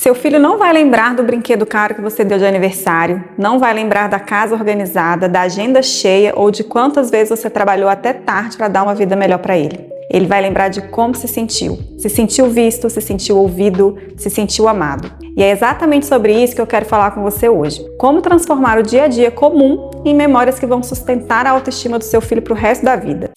Seu filho não vai lembrar do brinquedo caro que você deu de aniversário, não vai lembrar da casa organizada, da agenda cheia ou de quantas vezes você trabalhou até tarde para dar uma vida melhor para ele. Ele vai lembrar de como se sentiu visto, se sentiu ouvido, se sentiu amado. E é exatamente sobre isso que eu quero falar com você hoje. Como transformar o dia a dia comum em memórias que vão sustentar a autoestima do seu filho para o resto da vida.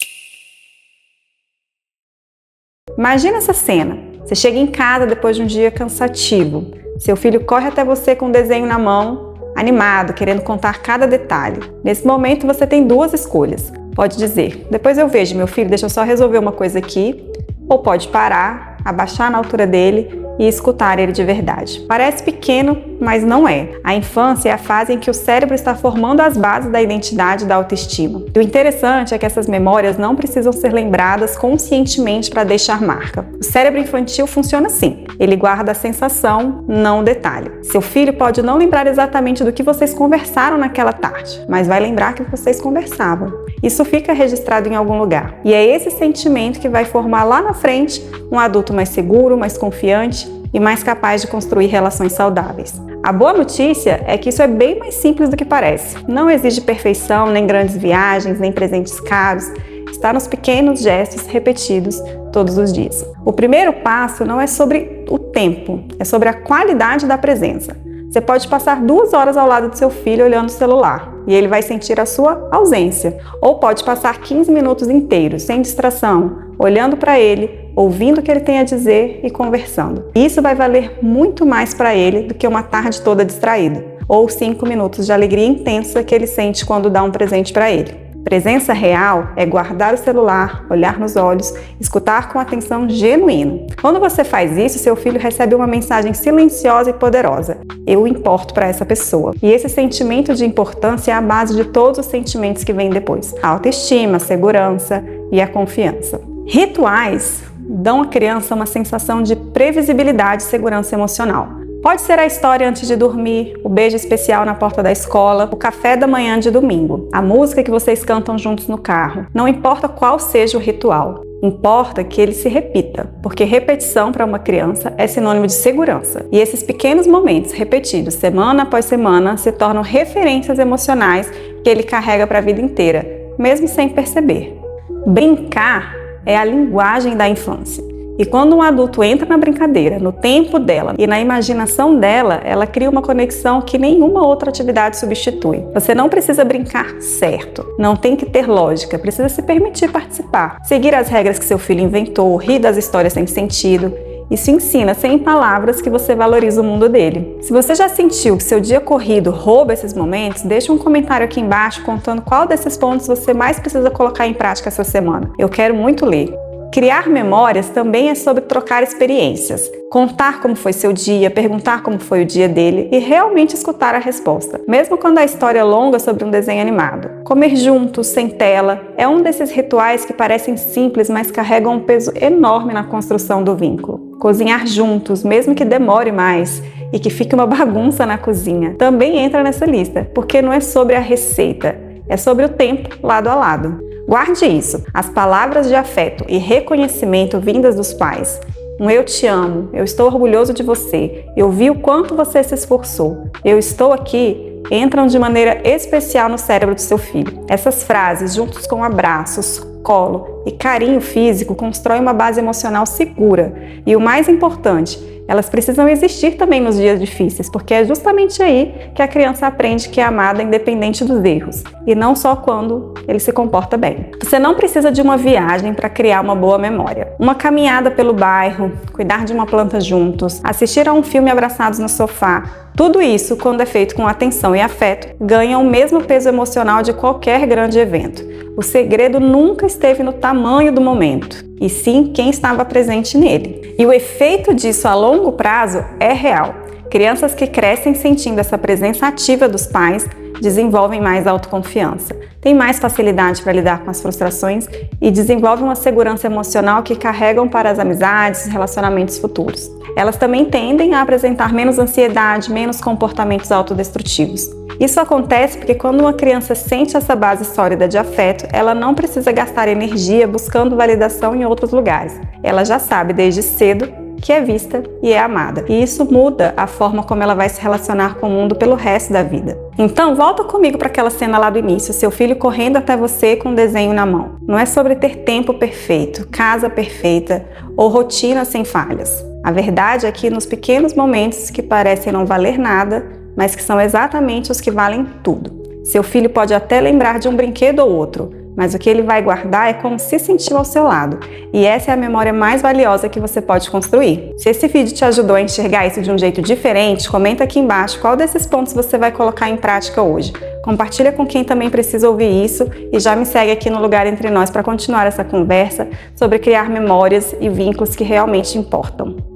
Imagina essa cena. Você chega em casa depois de um dia cansativo. Seu filho corre até você com um desenho na mão, animado, querendo contar cada detalhe. Nesse momento você tem duas escolhas. Pode dizer, depois eu vejo meu filho, deixa eu só resolver uma coisa aqui. Ou pode parar, abaixar na altura dele e escutar ele de verdade. Parece pequeno, mas não é. A infância é a fase em que o cérebro está formando as bases da identidade e da autoestima. E o interessante é que essas memórias não precisam ser lembradas conscientemente para deixar marca. O cérebro infantil funciona assim. Ele guarda a sensação, não o detalhe. Seu filho pode não lembrar exatamente do que vocês conversaram naquela tarde, mas vai lembrar que vocês conversavam. Isso fica registrado em algum lugar. E é esse sentimento que vai formar lá na frente um adulto mais seguro, mais confiante e mais capaz de construir relações saudáveis. A boa notícia é que isso é bem mais simples do que parece. Não exige perfeição, nem grandes viagens, nem presentes caros. Está nos pequenos gestos repetidos todos os dias. O primeiro passo não é sobre o tempo, é sobre a qualidade da presença. Você pode passar 2 horas ao lado do seu filho olhando o celular e ele vai sentir a sua ausência. Ou pode passar 15 minutos inteiros, sem distração, olhando para ele, ouvindo o que ele tem a dizer e conversando. Isso vai valer muito mais para ele do que uma tarde toda distraído, ou 5 minutos de alegria intensa que ele sente quando dá um presente para ele. Presença real é guardar o celular, olhar nos olhos, escutar com atenção genuína. Quando você faz isso, seu filho recebe uma mensagem silenciosa e poderosa. Eu importo para essa pessoa. E esse sentimento de importância é a base de todos os sentimentos que vêm depois. A autoestima, a segurança e a confiança. Rituais dão à criança uma sensação de previsibilidade e segurança emocional. Pode ser a história antes de dormir, o beijo especial na porta da escola, o café da manhã de domingo, a música que vocês cantam juntos no carro. Não importa qual seja o ritual, importa que ele se repita, porque repetição para uma criança é sinônimo de segurança. E esses pequenos momentos repetidos semana após semana se tornam referências emocionais que ele carrega para a vida inteira, mesmo sem perceber. Brincar é a linguagem da infância. E quando um adulto entra na brincadeira, no tempo dela e na imaginação dela, ela cria uma conexão que nenhuma outra atividade substitui. Você não precisa brincar certo, não tem que ter lógica, precisa se permitir participar. Seguir as regras que seu filho inventou, rir das histórias sem sentido. Isso ensina, sem palavras, que você valoriza o mundo dele. Se você já sentiu que seu dia corrido rouba esses momentos, deixa um comentário aqui embaixo contando qual desses pontos você mais precisa colocar em prática essa semana. Eu quero muito ler. Criar memórias também é sobre trocar experiências, contar como foi seu dia, perguntar como foi o dia dele e realmente escutar a resposta, mesmo quando a história é longa sobre um desenho animado. Comer juntos, sem tela, é um desses rituais que parecem simples, mas carregam um peso enorme na construção do vínculo. Cozinhar juntos, mesmo que demore mais e que fique uma bagunça na cozinha, também entra nessa lista, porque não é sobre a receita, é sobre o tempo lado a lado. Guarde isso, as palavras de afeto e reconhecimento vindas dos pais. Um eu te amo, eu estou orgulhoso de você, eu vi o quanto você se esforçou, eu estou aqui, entram de maneira especial no cérebro do seu filho. Essas frases, juntos com abraços, colo e carinho físico, constroem uma base emocional segura. E o mais importante, elas precisam existir também nos dias difíceis, porque é justamente aí que a criança aprende que é amada independente dos erros, e não só quando ele se comporta bem. Você não precisa de uma viagem para criar uma boa memória. Uma caminhada pelo bairro, cuidar de uma planta juntos, assistir a um filme abraçados no sofá, tudo isso, quando é feito com atenção e afeto, ganha o mesmo peso emocional de qualquer grande evento. O segredo nunca esteve no tamanho do momento, e sim quem estava presente nele. E o efeito disso a longo prazo é real. Crianças que crescem sentindo essa presença ativa dos pais desenvolvem mais autoconfiança, têm mais facilidade para lidar com as frustrações e desenvolvem uma segurança emocional que carregam para as amizades e relacionamentos futuros. Elas também tendem a apresentar menos ansiedade, menos comportamentos autodestrutivos. Isso acontece porque quando uma criança sente essa base sólida de afeto, ela não precisa gastar energia buscando validação em outros lugares. Ela já sabe desde cedo que é vista e é amada. E isso muda a forma como ela vai se relacionar com o mundo pelo resto da vida. Então, volta comigo para aquela cena lá do início, seu filho correndo até você com um desenho na mão. Não é sobre ter tempo perfeito, casa perfeita ou rotina sem falhas. A verdade é que nos pequenos momentos que parecem não valer nada, mas que são exatamente os que valem tudo. Seu filho pode até lembrar de um brinquedo ou outro, mas o que ele vai guardar é como se sentiu ao seu lado. E essa é a memória mais valiosa que você pode construir. Se esse vídeo te ajudou a enxergar isso de um jeito diferente, comenta aqui embaixo qual desses pontos você vai colocar em prática hoje. Compartilha com quem também precisa ouvir isso e já me segue aqui no Lugar Entre Nós para continuar essa conversa sobre criar memórias e vínculos que realmente importam.